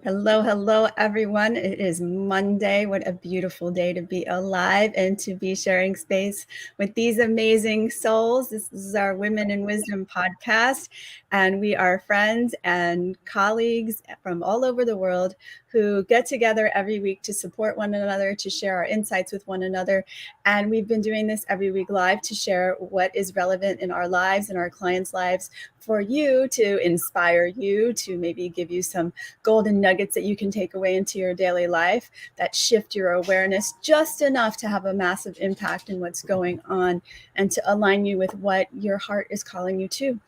Hello, hello, everyone. It is Monday. What a beautiful day to be alive and to be sharing space with these amazing souls. This is our Women in Wisdom podcast, and we are friends and colleagues from all over the world who get together every week to support one another, to share our insights with one another. And we've been doing this every week live to share what is relevant in our lives and our clients' lives for you, to inspire you, to maybe give you some golden nuggets that you can take away into your daily life that shift your awareness just enough to have a massive impact in what's going on and to align you with what your heart is calling you to.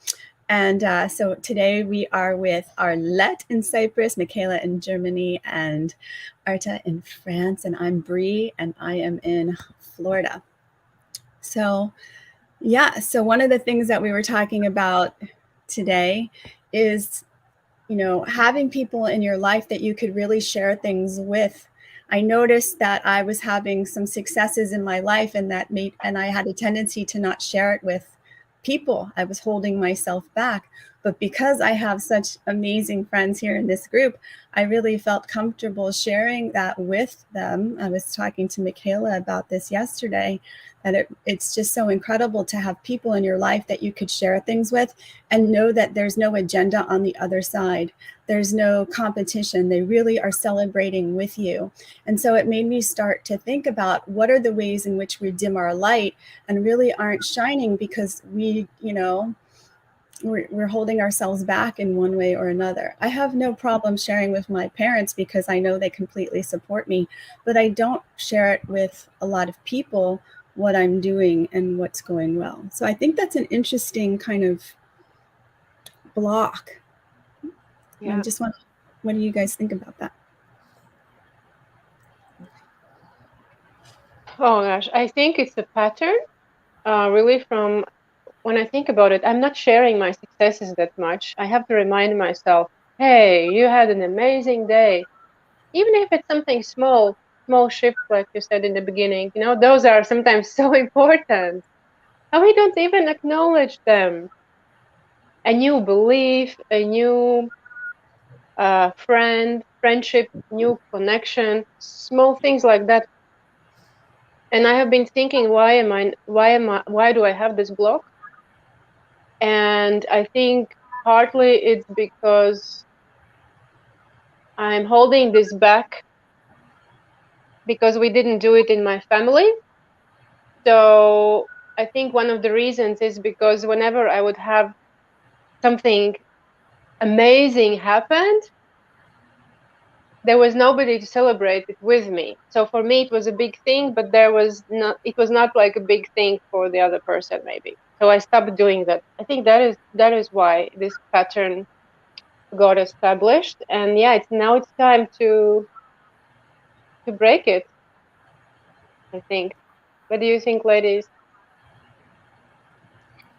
And so today we are with Arlette in Cyprus, Michaela in Germany, and Arta in France. And I'm Bree, and I am in Florida. So, yeah, so one of the things that we were talking about today is having people in your life that you could really share things with. I noticed that I was having some successes in my life, and I had a tendency to not share it with people. I was holding myself back. But because I have such amazing friends here in this group, I really felt comfortable sharing that with them. I was talking to Michaela about this yesterday, that it's just so incredible to have people in your life that you could share things with and know that there's no agenda on the other side. There's no competition. They really are celebrating with you. And so it made me start to think about what are the ways in which we dim our light and really aren't shining because we're holding ourselves back in one way or another. I have no problem sharing with my parents because I know they completely support me, but I don't share it with a lot of people what I'm doing and what's going well. So I think that's an interesting kind of block. Yeah. And I just want, what do you guys think about that? Oh gosh, I think it's a pattern. Really, from when I think about it, I'm not sharing my successes that much. I have to remind myself, hey, you had an amazing day. Even if it's something small, small shifts, like you said in the beginning, those are sometimes so important. And we don't even acknowledge them. A new belief, a new friendship, new connection, small things like that. And I have been thinking, why do I have this block? And I think partly it's because I'm holding this back because we didn't do it in my family. So I think one of the reasons is because whenever I would have something amazing happened, there was nobody to celebrate it with me. So for me, it was a big thing, but it was not like a big thing for the other person, maybe. So I stopped doing that. I think that is why this pattern got established. And yeah, it's time to break it, I think. What do you think, ladies?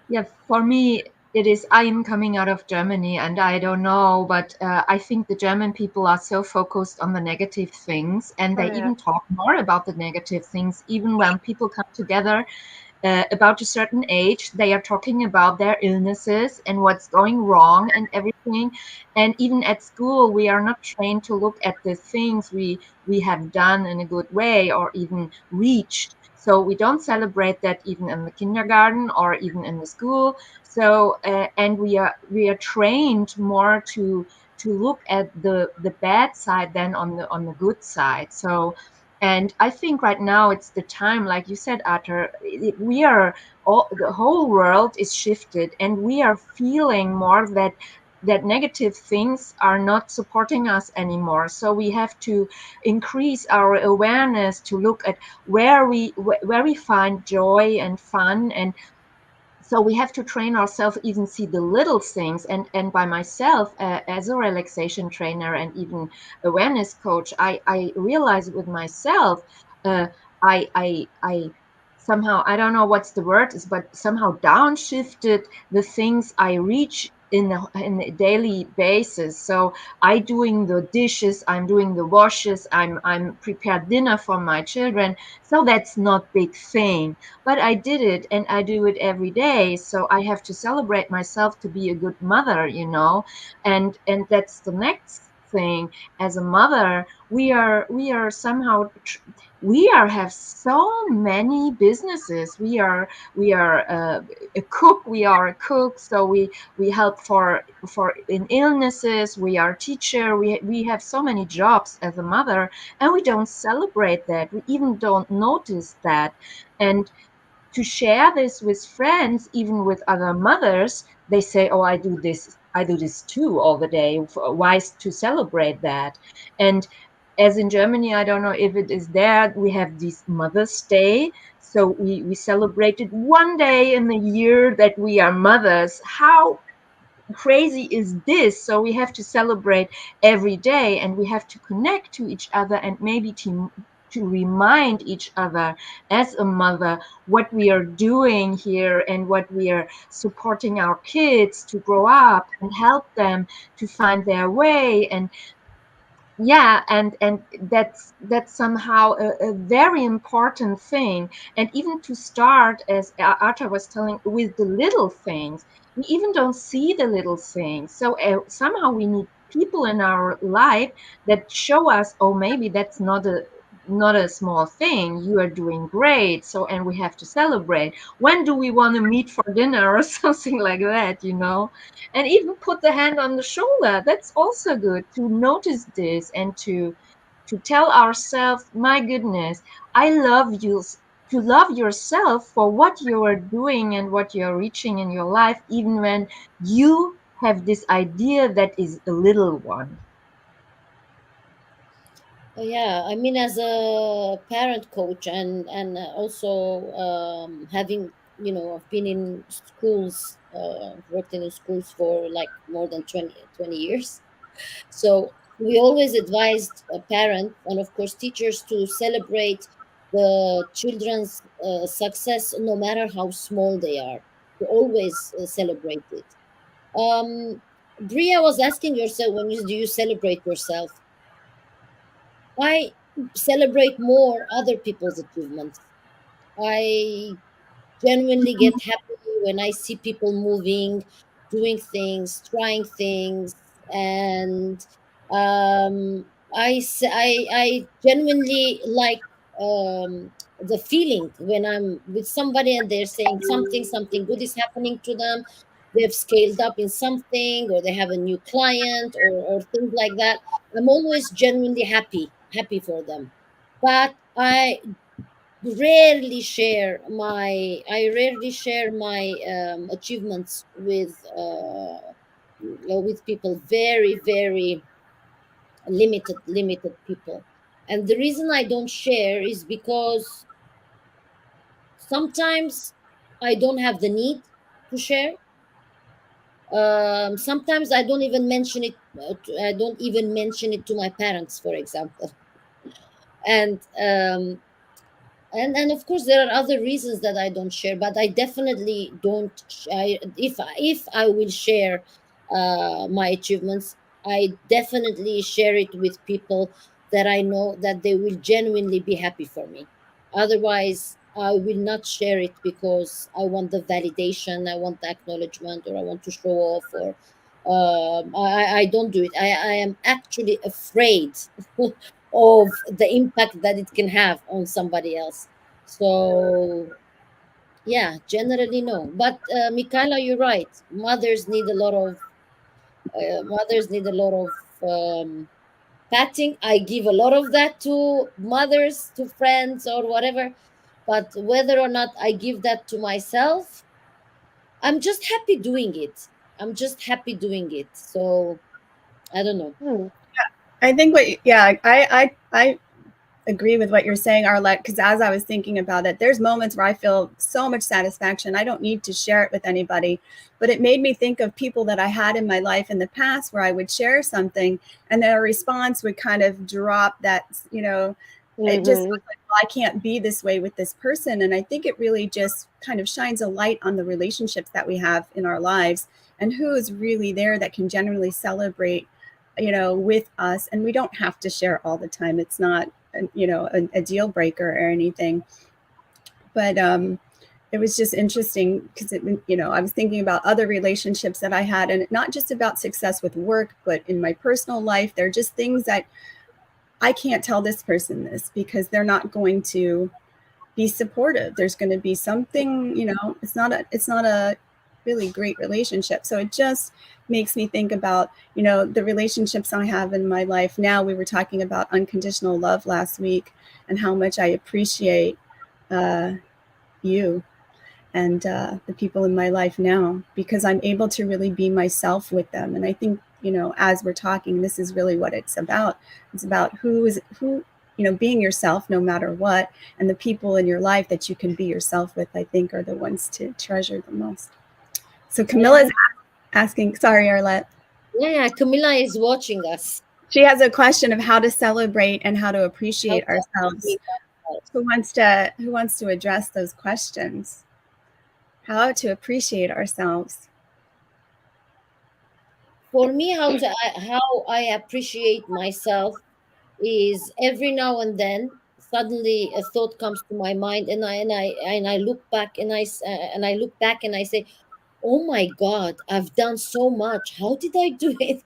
Yeah, for me, it is. I am coming out of Germany, and I don't know, but I think the German people are so focused on the negative things, and Oh they yeah. even talk more about the negative things. Even when people come together about a certain age, they are talking about their illnesses and what's going wrong and everything. And even at school, we are not trained to look at the things we have done in a good way or even reached. So we don't celebrate that even in the kindergarten or even in the school. So and we are trained more to look at the bad side than on the good side. So and I think right now it's the time, like you said, Arthur, we are all, the whole world is shifted, and we are feeling more that negative things are not supporting us anymore. So we have to increase our awareness to look at where we find joy and fun. And so we have to train ourselves, even see the little things. And by myself, as a relaxation trainer and even awareness coach, I realize with myself, uh, I somehow, I don't know what's the word is, but somehow downshifted the things I reach in a daily basis. So I doing the dishes, I'm doing the washes, I'm prepared dinner for my children. So that's not big thing, but I did it, and I do it every day. So I have to celebrate myself to be a good mother, and that's the next thing. As a mother, we are somehow have so many businesses. We are a cook. We are a cook, so we help for in illnesses. We are teacher. We have so many jobs as a mother, and we don't celebrate that. We even don't notice that. And to share this with friends, even with other mothers, they say, "Oh, I do this too all the day. Why to celebrate that?" And as in Germany, I don't know if it is there, we have this Mother's Day. So we celebrated one day in the year that we are mothers. How crazy is this? So we have to celebrate every day, and we have to connect to each other, and maybe to remind each other as a mother what we are doing here, and what we are supporting our kids to grow up and help them to find their way. And yeah, and that's somehow a very important thing. And even to start, as Arta was telling, with the little things. We even don't see the little things, so somehow we need people in our life that show us, oh, maybe that's not a small thing. You are doing great. So, and we have to celebrate. When do we want to meet for dinner or something like that, and even put the hand on the shoulder. That's also good to notice this, and to tell ourselves, my goodness, I love you. To love yourself for what you are doing and what you're reaching in your life, even when you have this idea that is a little one. Yeah, I mean, as a parent coach, and also having, I've been in schools, worked in schools for like more than 20 years. So we always advised parents and of course teachers to celebrate the children's success, no matter how small they are. To always celebrate it. Bria was asking yourself, do you celebrate yourself? I celebrate more other people's achievements. I genuinely get happy when I see people moving, doing things, trying things, and I genuinely like the feeling when I'm with somebody and they're saying something good is happening to them. They've scaled up in something, or they have a new client, or things like that. I'm always genuinely happy for them. But I rarely share my achievements with people. Very, very limited people. And the reason I don't share is because sometimes I don't have the need to share. Sometimes I don't even mention it to my parents, for example. And and of course there are other reasons that I don't share, but I definitely don't if I will share my achievements, I definitely share it with people that I know that they will genuinely be happy for me. Otherwise I will not share it because I want the validation, I want the acknowledgement, or I want to show off, or I don't do it. I am actually afraid of the impact that it can have on somebody else. So yeah, generally no. But Michaela, you're right. Mothers need a lot of patting. I give a lot of that to mothers, to friends, or whatever. But whether or not I give that to myself, I'm just happy doing it. I'm just happy doing it. So I don't know. I think I agree with what you're saying, Arlette, because as I was thinking about it, there's moments where I feel so much satisfaction. I don't need to share it with anybody, but it made me think of people that I had in my life in the past where I would share something and their response would kind of drop that, it just was like, well, I can't be this way with this person. And I think it really just kind of shines a light on the relationships that we have in our lives and who is really there that can generally celebrate, with us. And we don't have to share all the time. It's not, a deal breaker or anything. But it was just interesting because I was thinking about other relationships that I had, and not just about success with work, but in my personal life. They're just things that I can't tell this person this because they're not going to be supportive. There's going to be something, it's not a really great relationship. So it just makes me think about, the relationships I have in my life now. We were talking about unconditional love last week and how much I appreciate you and the people in my life now, because I'm able to really be myself with them. And I think, as we're talking, this is really what it's about. It's about who, being yourself no matter what. And the people in your life that you can be yourself with, I think, are the ones to treasure the most. So Camilla's asking, sorry, Arlette. Yeah, Kamila is watching us. She has a question of how to celebrate and how to appreciate ourselves. Who wants to address those questions? How to appreciate ourselves? For me, how I appreciate myself is every now and then suddenly a thought comes to my mind, and I look back and I look back and I say, oh my God, I've done so much. How did I do it?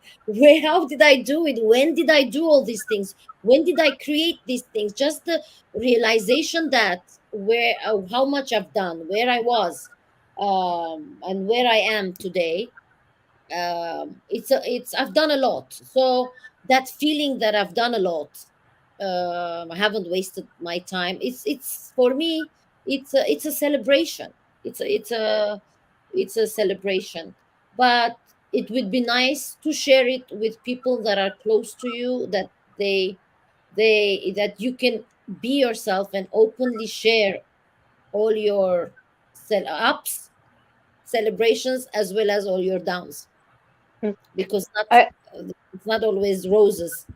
How did I do it? When did I do all these things? When did I create these things? Just the realization that how much I've done, where I was, and where I am today. It's I've done a lot. So that feeling that I've done a lot, I haven't wasted my time. It's for me, it's a celebration. It's a celebration. But it would be nice to share it with people that are close to you, that that you can be yourself and openly share all your ups, celebrations, as well as all your downs, because I, it's not always roses.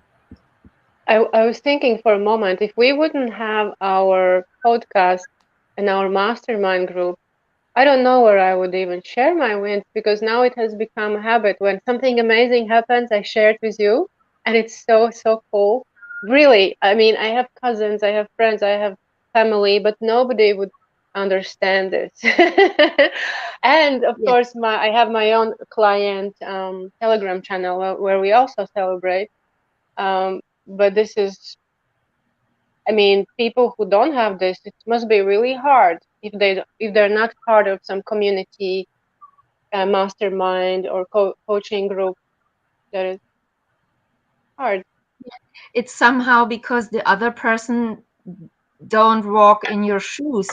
I was thinking for a moment, if we wouldn't have our podcast and our mastermind group, I don't know where I would even share my wins, because now it has become a habit. When something amazing happens, I share it with you, and it's so, so cool. Really, I mean, I have cousins, I have friends, I have family, but nobody would understand this. And of Yeah, course, I have my own client Telegram channel where we also celebrate. But this is, I mean, people who don't have this, it must be really hard if they're not part of some community, mastermind or coaching group. That is hard. It's somehow because the other person don't walk in your shoes,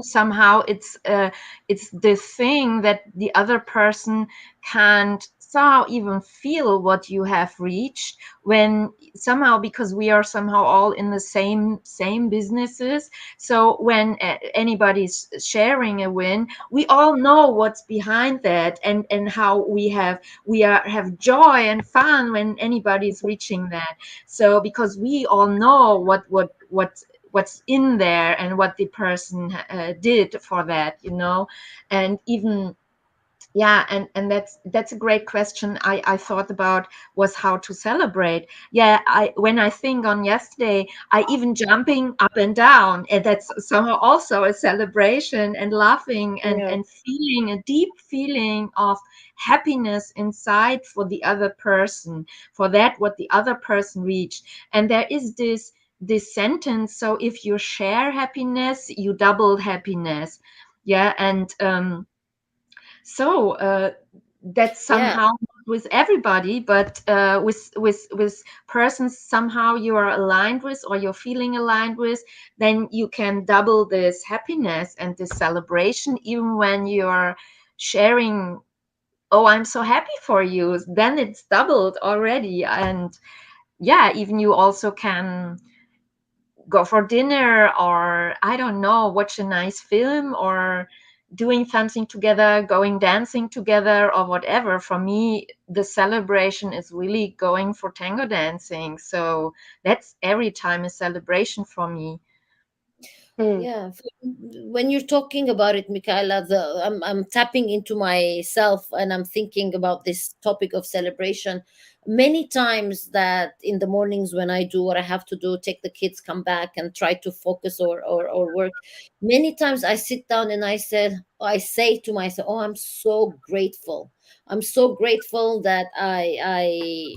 somehow it's the thing that the other person can't somehow even feel what you have reached, when somehow, because we are somehow all in the same businesses. So when anybody's sharing a win, we all know what's behind that, and how have joy and fun when anybody's reaching that. So because we all know what's in there and what the person did for that, and even and that's a great question. I thought about was how to celebrate. When I think on yesterday, I even jumping up and down, and that's somehow also a celebration, and laughing, and Yeah. and feeling a deep feeling of happiness inside for the other person, for that what the other person reached. And there is this sentence: so if you share happiness, you double happiness. And so that's yeah, somehow with everybody, but with persons somehow you are aligned with, or you're feeling aligned with, then you can double this happiness and this celebration, even when you're sharing, oh, I'm so happy for you, then it's doubled already. And even you also can go for dinner, or I don't know, watch a nice film, or doing something together, going dancing together, or whatever. For me, the celebration is really going for tango dancing. So that's every time a celebration for me. Yeah, when you're talking about it, Michaela, I'm tapping into myself and I'm thinking about this topic of celebration. Many times that in the mornings when I do what I have to do, take the kids, come back and try to focus or work. Many times I sit down and I say to myself, "Oh, I'm so grateful. I'm so grateful that I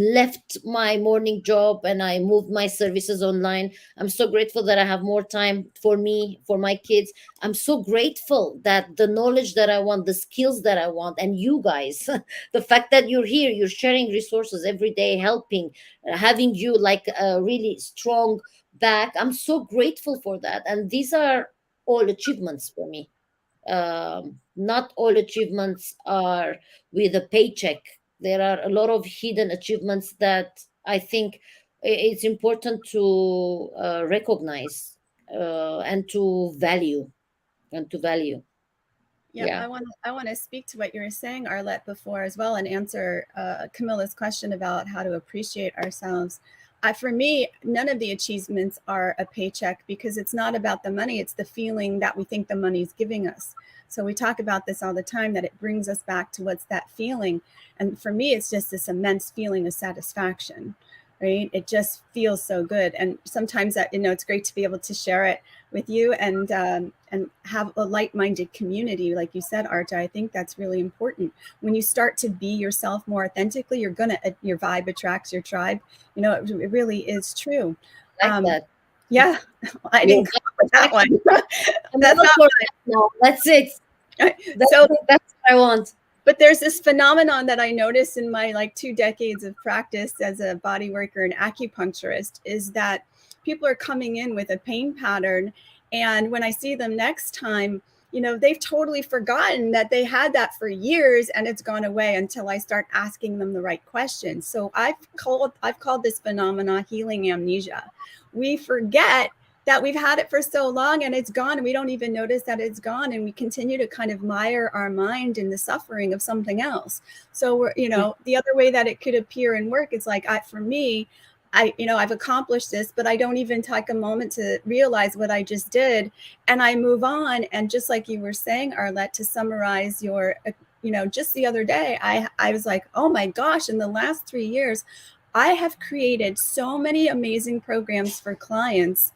left my morning job and I moved my services online. I'm so grateful that I have more time for me, for my kids. I'm so grateful that the knowledge that I want, the skills that I want, and you guys, the fact that you're here, you're sharing resources every day, helping, having you like a really strong back. I'm so grateful for that. And these are all achievements for me. Not all achievements are with a paycheck. There are a lot of hidden achievements that I think it's important to recognize and to value and to value. Yeah, Yeah, I want to speak to what you were saying, Arlette, before as well, and answer Camilla's question about how to appreciate ourselves. For me, none of the achievements are a paycheck because it's not about the money; it's the feeling that we think the money is giving us. So we talk about this all the time, that it brings us back to what's that feeling. And for me, it's just this immense feeling of satisfaction, right? It just feels so good. And sometimes that, it's great to be able to share it with you and have a like-minded community, like you said, Arta. I think that's really important. When you start to be yourself more authentically, your vibe attracts your tribe. It really is true. like that. Yeah, I Yeah, didn't come up with that one. I'm That's all not for that now. That's it. so. That's what I want. But there's this phenomenon that I noticed in my like 2 decades of practice as a body worker and acupuncturist, is that people are coming in with a pain pattern. And when I see them next time, they've totally forgotten that they had that for years and it's gone away until I start asking them the right questions. So I've called this phenomena healing amnesia. We forget that we've had it for so long and it's gone and we don't even notice that it's gone, and we continue to kind of mire our mind in the suffering of something else. So the other way that it could appear and work is like, for me, I've accomplished this, but I don't even take a moment to realize what I just did, and I move on. And just like you were saying, Arlette, to summarize your just the other day, I was like, oh my gosh, in the last 3 years I have created so many amazing programs for clients.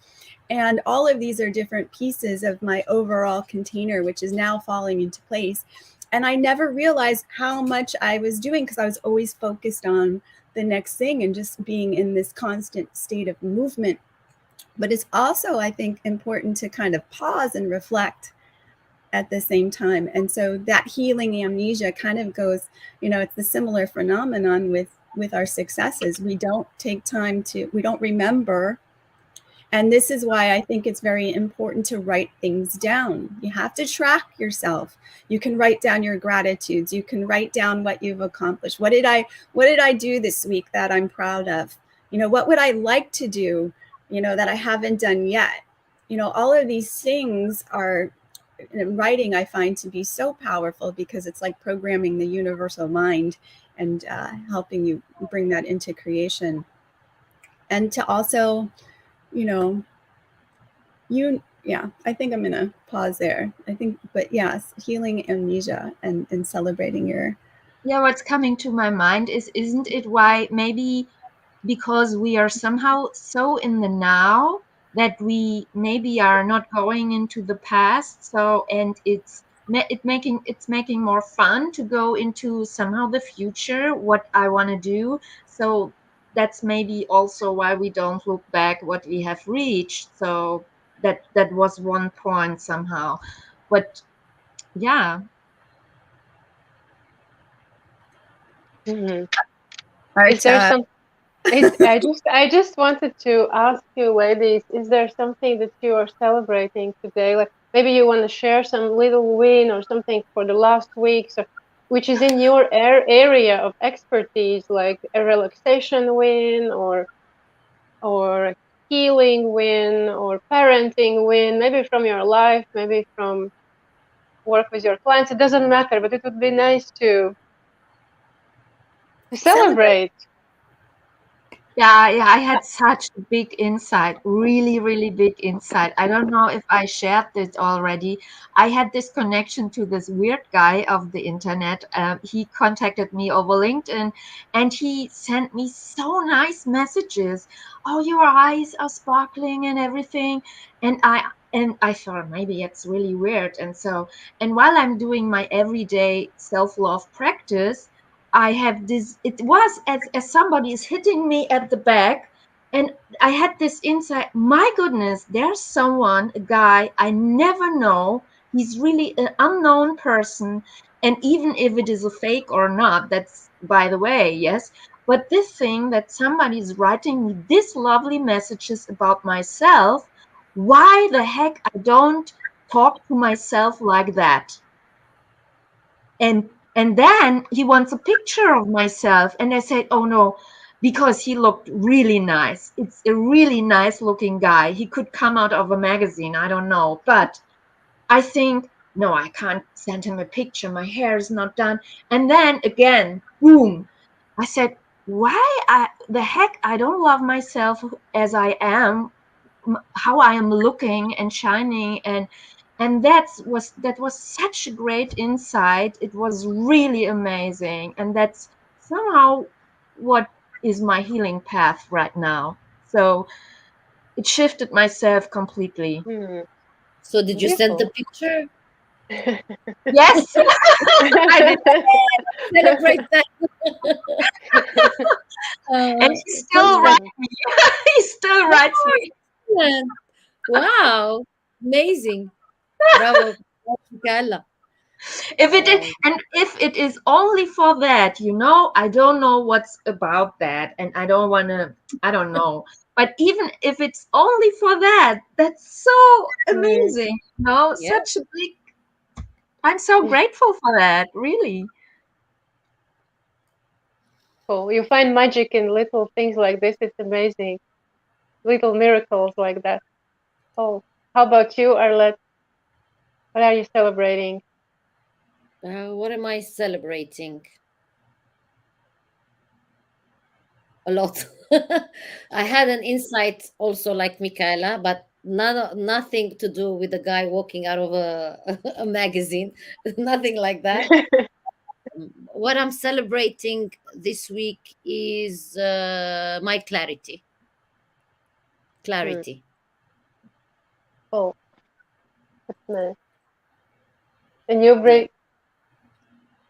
And all of these are different pieces of my overall container, which is now falling into place. And I never realized how much I was doing because I was always focused on the next thing and just being in this constant state of movement. But it's also, I think, important to kind of pause and reflect at the same time. And so that healing amnesia kind of goes, it's the similar phenomenon with our successes. We don't take time we don't remember. And this is why I think it's very important to write things down. You have to track yourself. You can write down your gratitudes. You can write down what you've accomplished. What did I do this week that I'm proud of? What would I like to do, that I haven't done yet? All of these things are, in writing, I find to be so powerful because it's like programming the universal mind and helping you bring that into creation. And to also, I think I'm gonna pause there. But yes, healing amnesia and celebrating your. Yeah, what's coming to my mind is, isn't it why maybe because we are somehow so in the now that we maybe are not going into the past, so and it's making more fun to go into somehow the future, what I want to do. So that's maybe also why we don't look back what we have reached. So that was one point somehow. But yeah. Mhm. Is there Arta. some? I just wanted to ask you, ladies, is there something that you are celebrating today? Like maybe you want to share some little win or something for the last week, so which is in your area of expertise, like a relaxation win or a healing win or parenting win, maybe from your life, maybe from work with your clients. It doesn't matter, but it would be nice to Celebrate. celebrate. Yeah, I had such a big insight, really, really big insight. I don't know if I shared this already. I had this connection to this weird guy of the internet. He contacted me over LinkedIn and he sent me so nice messages. Oh, your eyes are sparkling and everything. And I thought maybe it's really weird. And while I'm doing my everyday self-love practice, I have this, it was as somebody is hitting me at the back. And I had this insight, my goodness, there's someone, a guy I never know. He's really an unknown person. And even if it is a fake or not, that's by the way, yes. But this thing that somebody is writing me this lovely messages about myself, why the heck I don't talk to myself like that? And then he wants a picture of myself, and I said, oh no, because he looked really nice. It's a really nice looking guy. He could come out of a magazine, I don't know. But I think, no, I can't send him a picture, my hair is not done. And then again, boom, I said, the heck I don't love myself as I am, how I am looking and shining. And that was such a great insight. It was really amazing, and that's somehow what is my healing path right now. So it shifted myself completely. So did you send the Beautiful. picture? Yes. I did. Celebrate that. And he still Brilliant. writes me. He still writes me. Brilliant. Wow. Amazing. Bravo. Michaela. If it is, and if it is only for that, I don't know what's about that, and I don't want to, I don't know. But even if it's only for that, that's so amazing, Yeah. such a big, I'm so grateful for that, really. Cool. You find magic in little things like this. It's amazing. Little miracles like that. Oh, how about you, Arlette? What are you celebrating? What am I celebrating? A lot. I had an insight also like Michaela, but nothing to do with the guy walking out of a magazine. Nothing like that. What I'm celebrating this week is my clarity. Hmm. Clarity. Oh, that's nice. And you Yeah. break.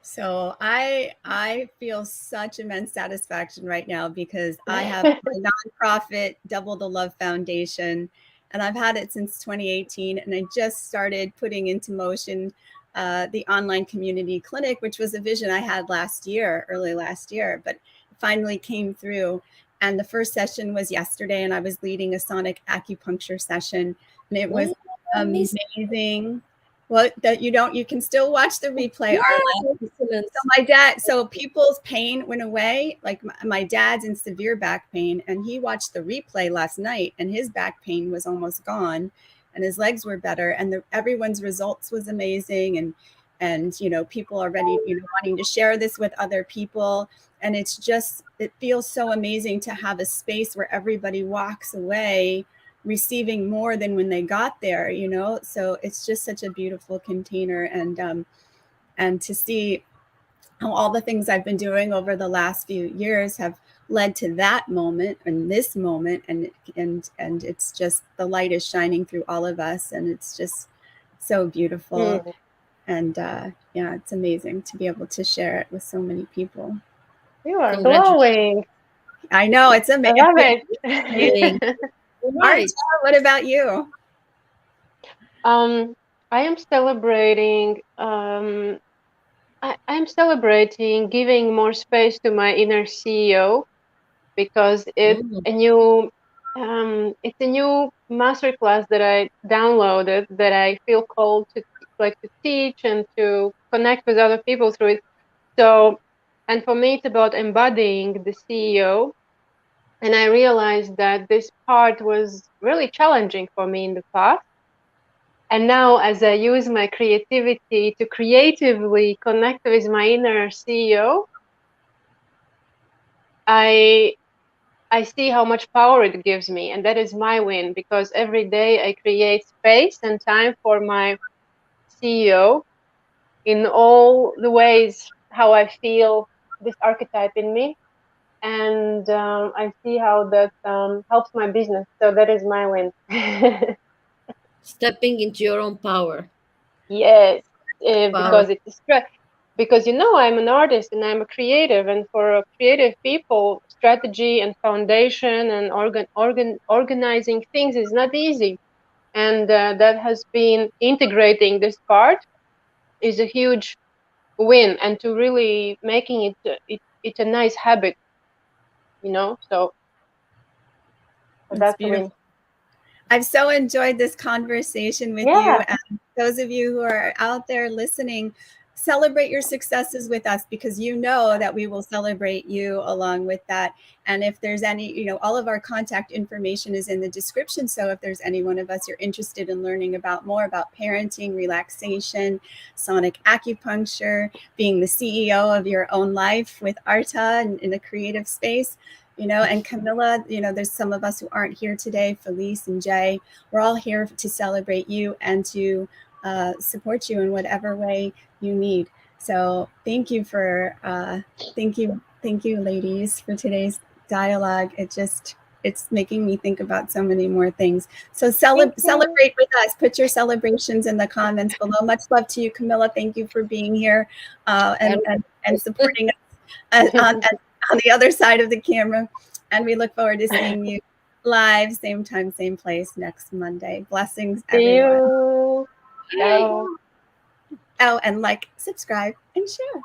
So I feel such immense satisfaction right now because I have my nonprofit Double the Love Foundation, and I've had it since 2018, and I just started putting into motion the online community clinic, which was a vision I had early last year, but it finally came through. And the first session was yesterday, and I was leading a sonic acupuncture session, and it was amazing. Well, that you can still watch the replay, Arlette. Excellent. So people's pain went away. Like my dad's in severe back pain, and he watched the replay last night, and his back pain was almost gone, and his legs were better, and everyone's results was amazing, and people are ready, wanting to share this with other people, and it feels so amazing to have a space where everybody walks away receiving more than when they got there, so it's just such a beautiful container, and to see how all the things I've been doing over the last few years have led to that moment and this moment, and it's just the light is shining through all of us, and it's just so beautiful. And yeah, it's amazing to be able to share it with so many people. You are Congratulations. glowing. I know, it's I amazing. love it. Arta, what about you? I am celebrating. I'm celebrating giving more space to my inner CEO because it's a new masterclass that I downloaded that I feel called to like to teach and to connect with other people through it. So, and for me, it's about embodying the CEO. And I realized that this part was really challenging for me in the past. And now, as I use my creativity to creatively connect with my inner CEO, I I see how much power it gives me, and that is my win, because every day I create space and time for my CEO in all the ways how I feel this archetype in me, and I see how that helps my business. So that is my win. Stepping into your own power. Yes, Power. because it's because I'm an artist and I'm a creative, and for creative people, strategy and foundation and organizing things is not easy, and that has been integrating this part is a huge win, and to really making it's a nice habit, So It's that's a win. beautiful. I've so enjoyed this conversation with you. Yeah. And those of you who are out there listening, celebrate your successes with us, because you know that we will celebrate you along with that. And if there's any, all of our contact information is in the description. So if there's any one of us you're interested in learning about more about parenting, relaxation, sonic acupuncture, being the CEO of your own life with Arta and in a creative space, and Kamila, there's some of us who aren't here today, Felice and Jay, we're all here to celebrate you and to support you in whatever way you need. So thank you thank you, ladies, for today's dialogue. It's making me think about so many more things. So celebrate with us. Put your celebrations in the comments below. Much love to you, Kamila. Thank you for being here and supporting us on the other side of the camera. And we look forward to seeing you live, same time, same place next Monday. Blessings, See everyone. you. Ciao. Oh, and like, subscribe, and share.